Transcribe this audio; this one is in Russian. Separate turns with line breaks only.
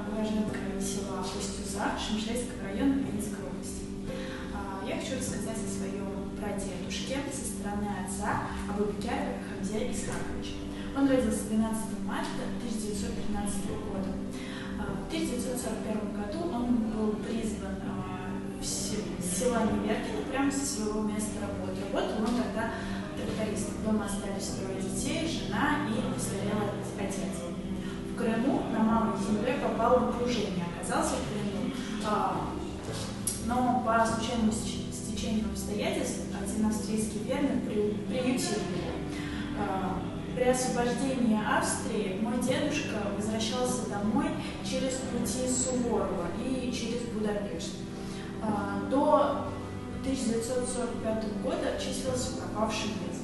уроженка села Устюза Шимшельского района Пензенской области. Я хочу рассказать о своем прадедушке со стороны отца Абубекяре Хамзе Исхаковиче. Он родился 12 марта 1913 года. В 1941 году он был призван в села Неверкино прямо со своего места работы. Работал он тогда трактористом. Дома остались трое детей, жена и престарелый отец. В Крыму на Малой Земле попал в окружение, оказался в плену. Но по случайному стечению обстоятельств один австрийский фермер приютил его. При освобождении Австрии мой дедушка возвращался домой через пути Суворова и через Будапешт. До 1945 года числился пропавшим без